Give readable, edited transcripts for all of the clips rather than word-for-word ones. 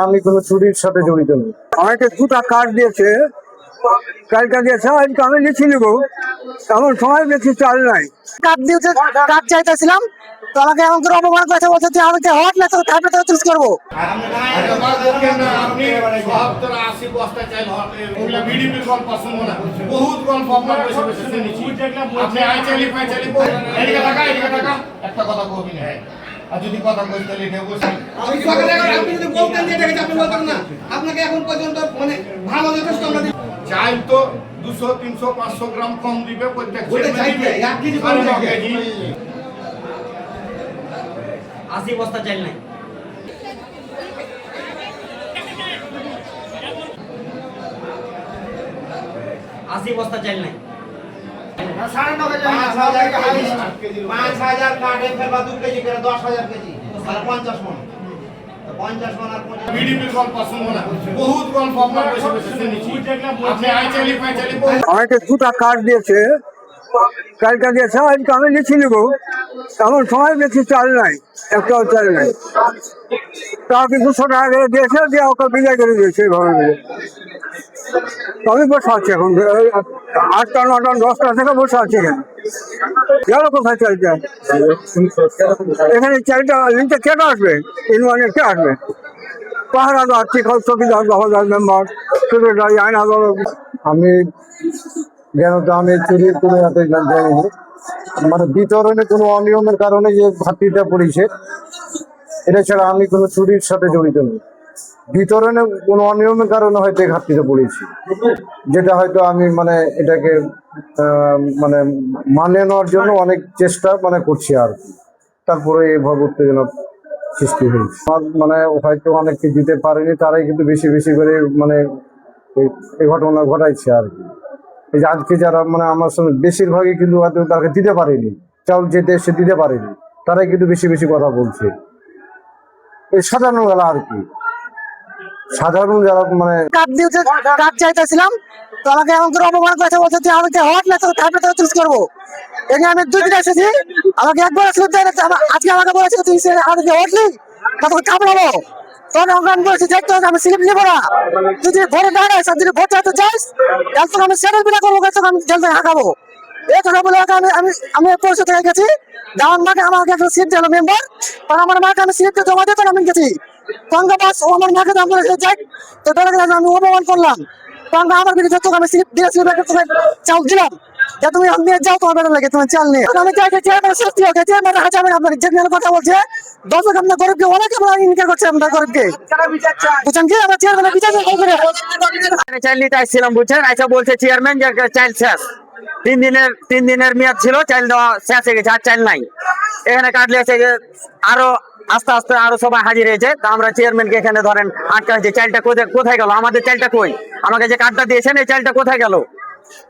আমি কোনো চুরির সাথে জড়িত নই। আমাকে দুটা কার্ড দিয়েছে, কার্ডটা দিয়েছে আমি লিখে নেবো, এমন সময় বেশি চাল নাই। কার্ড দিয়েছে, কার্ড চাইতেছিলাম তো আমাকে এমন করে অপমান করেছে, বলছে তুই আমাকে হট না তো তারপরে তো চুজ করবো। যদি কথা বলতে লিখে বসে আপনি যদি বলতেন যে এটাকে আপনি বলতেন না, আপনাকে এখন পর্যন্ত মানে ভালো যথেষ্ট আমরা চাই তো 200 300 500 গ্রাম কম দিবে প্রত্যেক দিবে 1 কেজি কম কেজি 80 বস্তা চাল নাই। আশি বস্তা চাল নাই। 5000 কাটে ফেলবা 2 কেজি করে 10000 কেজি তাহলে 50 মণ 50 মণ আর 50 বিডিপির গল্প শুনবো না, বহুত গল্প আপনার বসে বসে শুনেছি। আপনি আইচালি পাইচালি আমাকে দুটা কার্ড দিয়েছে, কার্ডটা দিয়েছে আমি লিখে নেবো, এমন সময় বেশি চাল নাই, একটাও চাল নাই। তা কিছু 200 টাকা করে দিয়েছে, দিয়ে ওকে বিদায় করে দিয়েছে এইভাবে মিলে। আমি বসে আছি এখন 8টা 9টা 10টা থেকে বসে আছি এখানে। গেল কোথায় চালটা? এখানে চালটা লিঙ্কটা কেটে আসবে, ইনওয়ানে কে আসবে? পাহাড়া যাচ্ছি, চৌকিদার দখলদার মেম্বার সেক্রেটারি আইন আদালত। আমি জ্ঞানত আমি চুরির কোনো এতই জানি, মানে বিতরণে কোনো অনিয়মের কারণে যে ঘাটতিটা পড়েছে, এটা ছাড়া আমি কোনো চুরির সাথে জড়িত নই। বিতরণে কোনো অনিয়মের কারণে হয়তো এই ঘাটতিটা পড়েছি, যেটা হয়তো আমি মানে এটাকে মানে মানে নেওয়ার জন্য অনেক চেষ্টা করছি আর কি। তারপরে এইভাবে উত্তেজনা সৃষ্টি হয়েছে। আমার মানে হয়তো অনেককে দিতে পারেনি, তারাই কিন্তু বেশি বেশি করে মানে এই ঘটনা ঘটাইছে আর কি। এই যে আজকে যারা মানে আমার সঙ্গে বেশিরভাগই কিন্তু হয়তো তাকে দিতে পারেনি, চাউল যেতে সে দিতে পারেনি, তারাই কিন্তু বেশি বেশি কথা বলছে। এই সাধারণ গেলা আর কি, সাধারণ যারা মানে কার্ড দিয়েছে, কার্ড চাইতেছিলাম তো আমাকে এমন করে অপমান করেছে, বলছে তুই আমাকে হট না তো তারপরে তো চুজ করবো। এই আমি 2 দিন এসেছি, আমাকে একবার স্লিপ দেয় আজকে আমাকে বলেছে তুই আমাকে হটলি তখন কামড়াবো। তখন আমি বলেছি দেখতে আমি স্লিপ নেবো না, তুই যদি ভোটে দাঁড়াস আর যদি ভোট চাইতে চাইস তাহলে আমি সেটেল বিনা করবো, আমি জেল থেকে হাঁকাবো। এই কথা বলে আমি পরিষদ থেকে গেছি, যাওয়ার মাকে আমাকে একটা সিট দিল মেম্বার, কারণ আমার মাকে আমি সিটটা জমা দিতে আমি গেছি। গঙ্গা বাস ও আমার মাকে দাম করে যাই তো ধরে গেলে আমি অপমান করলাম। গঙ্গা আমার বিরুদ্ধে তোকে আমি সিট দিয়ে চাল দিলাম, তুমি নিয়ে যাও, তোমার বেড়া লাগে তোমার চাল নিয়ে। আমি চাই যে চেয়ারম্যান শাস্তি হোক, চেয়ারম্যান হাজার আপনার যে কথা বলছে দর্শক আপনার গরিবকে অনেক ইনকার করছে আপনার গরিবকে, বুঝছেন কি? আমার চেয়ারম্যানের বিচার চাল নিতে আসছিলাম, বুঝছেন? আচ্ছা বলছে চেয়ারম্যান যে চাল শেষ, 3 দিনের মেয়াদ ছিল, চাল দেওয়া শেষ হয়ে গেছে, আর চাল নাই। এখানে কাটলে এসে আরো আস্তে আস্তে আরো সবাই হাজির হয়েছে। তা আমরা চেয়ারম্যানকে এখানে ধরেন আটকাচ্ছে, চালটা কোথায় গেল? আমাদের চালটা কই? আমাকে যে কার্ডটা দিয়েছেন এই চালটা কোথায় গেল?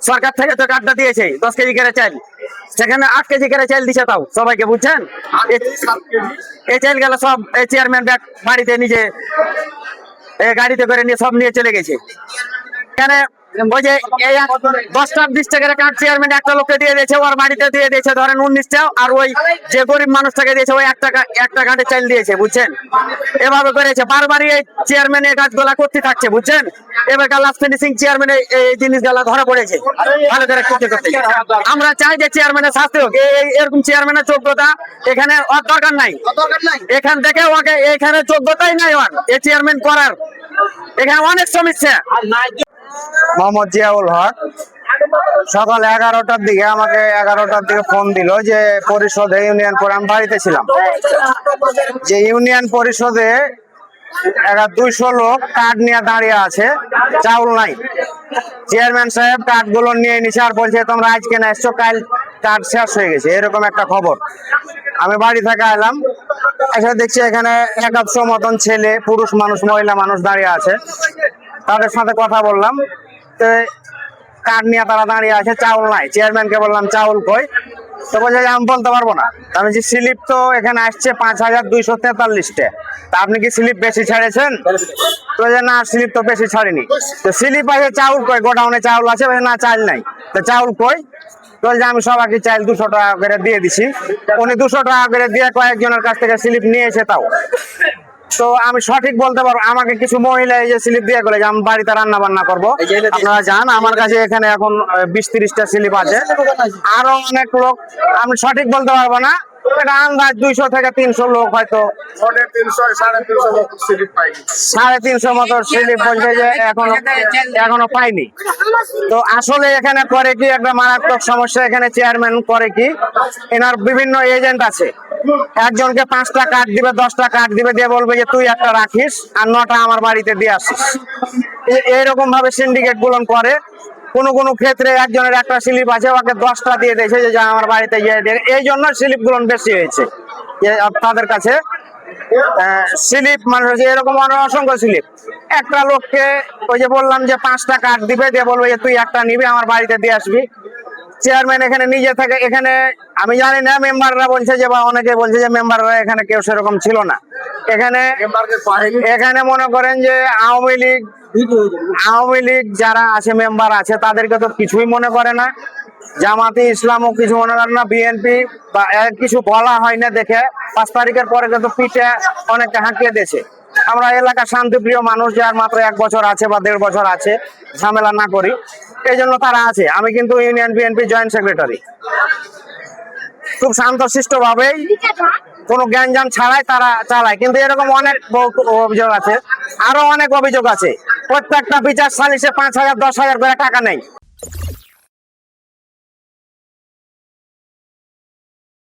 সরকার থেকে তো কার্ডটা দিয়েছে 10 কেজি করে চাল, সেখানে 8 কেজি করে চাল দিছে তাও সবাইকে, বুঝছেন? এই চাল গেল সব চেয়ারম্যান ব্যাগ বাড়িতে নিজে গাড়িতে করে নিয়ে সব নিয়ে চলে গেছে। এখানে ওই যে 10টা 20 টাকার কার্ড চেয়ারম্যান একটা লোককে দিয়ে দিয়েছে, ওর বাড়িতে দিয়ে দিয়েছে ধরেন 19টা, আর ওই যে গরিব মানুষটাকে দিয়েছে ওই একটা কার্ডে চাল দিয়েছে, বুঝছেন? এভাবে করেছে, বারবারই এই চেয়ারম্যান এই কাজগুলা করতে থাকছে, বুঝছেন? এবার লাস্ট ফিনিশিং চেয়ারম্যান এই জিনিসগুলা ধরা পড়েছে ভালো করে করতে করতে। আমরা চাই যে চেয়ারম্যানের শাস্তি হোক, এরকম চেয়ারম্যানের যোগ্যতা এখানে ওর দরকার নাই। এখান থেকে ওকে এখানে যোগ্যতাই নাই ওর এই চেয়ারম্যান করার, এখানে অনেক সমস্যা। মোহাম্মদ জিয়াউল হক সকাল 11টার দিকে আমাকে 11টার দিকে ফোন দিল যে পরিষদে ইউনিয়ন পরে আমি বাড়িতে ছিলাম, যে ইউনিয়ন পরিষদে 200 লোক কার্ড নিয়ে দাঁড়িয়ে আছে, চাউল নাই। চেয়ারম্যান সাহেব কার্ড গুলো নিয়ে নিছে আর বলছে তোমরা আজকে না এসছো, কাল কার্ড শেষ হয়ে গেছে, এরকম একটা খবর। আমি বাড়ি থেকে এলাম, এসে দেখছি এখানে 100 মতন ছেলে, পুরুষ মানুষ, মহিলা মানুষ দাঁড়িয়ে আছে। তাদের সাথে কথা বললাম, কার্ড নিয়ে তারা দাঁড়িয়ে আছে, চাউল নাই। চেয়ারম্যানকে বললাম চাউল কই? তো বলছে আমি বলতে পারবো না। আমি যে স্লিপ তো এখানে আসছে 5243টা, তা আপনি কি স্লিপ বেশি ছাড়েছেন? তো না, স্লিপ তো বেশি ছাড়িনি। তো স্লিপ আছে, চাউল কই? গোডাউনে চাউল আছে? না, চাল নাই। তো চাউল কই? তো আমি সবাইকে চাল 200 টাকা করে দিয়ে দিছি। উনি 200 টাকা করে দিয়ে কয়েকজনের কাছ থেকে স্লিপ নিয়েছে, তাও তো আমি সঠিক বলতে পারবো। আমাকে কিছু মহিলা এই যে স্লিপ দিয়ে গেলে যে আমি বাড়িতে রান্না বান্না করবো, আপনারা যান, আমার কাছে এখানে এখন 20-30টা স্লিপ আছে, আরো অনেক লোক, আমি সঠিক বলতে পারবো না, এটা আন্দাজ 200 থেকে 300 লোক হয়তো 350 মতো স্লিপ বলছে যে এখনো পাইনি। তো আসলে এখানে করে কি একটা মারাত্মক সমস্যা, এখানে চেয়ারম্যান করে কি, এনার বিভিন্ন এজেন্ট আছে, একজনকে 5টা কার্ড দিবে, 10টা কার্ড দিবে, দিয়ে বলবে যে তুই একটা রাখিস আর 9টা আমার বাড়িতে দিয়ে আসিস। এইরকম ভাবে সিন্ডিকেট গুলো করে। কোনো ক্ষেত্রে একজনের একটা স্লিপ আছে, ওকে 10টা দিয়ে দিয়েছে যে যা আমার বাড়িতে গিয়ে দিয়ে, এই জন্য স্লিপ গুলো বেশি হয়েছে তাদের কাছে। স্লিপ মানে হচ্ছে এরকম অসংখ্য স্লিপ। একটা লোককে ওই যে বললাম যে 5টা কার্ড দিবে, দিয়ে বলবে যে তুই একটা নিবি আমার বাড়িতে দিয়ে আসবি। চেয়ারম্যান এখানে নিজে থেকে, এখানে আমি জানি না, মেম্বাররা বলছে যে, বা অনেকে বলছে যে মেম্বাররা এখানে কেউ সেরকম ছিল না। এখানে মনে করেন যে আওয়ামী লীগ যারা আছে, মেম্বার আছে, তাদেরকে তো কিছুই মনে করে না, জামাতে ইসলামও কিছু মনে করে না, বিএনপি বা কিছু বলা হয় না দেখে 5 তারিখের পরে কিন্তু পিঠে অনেকটা হাঁকিয়ে দিয়েছে। আমরা এলাকার শান্তিপ্রিয় মানুষ, যার মাত্র 1 বছর আছে বা 1.5 বছর আছে, ঝামেলা না করি, এই জন্য তারা আছে। আমি কিন্তু ইউনিয়ন বিএনপি জয়েন্ট সেক্রেটারি, খুব শান্তশিষ্ট ভাবেই কোনো জ্ঞানজাম ছাড়াই তারা চালায়। কিন্তু এরকম অনেক অভিযোগ আছে, আরো অনেক অভিযোগ আছে। প্রত্যেকটা বিচার সালিশে 5,000 10,000 করে টাকা নেই।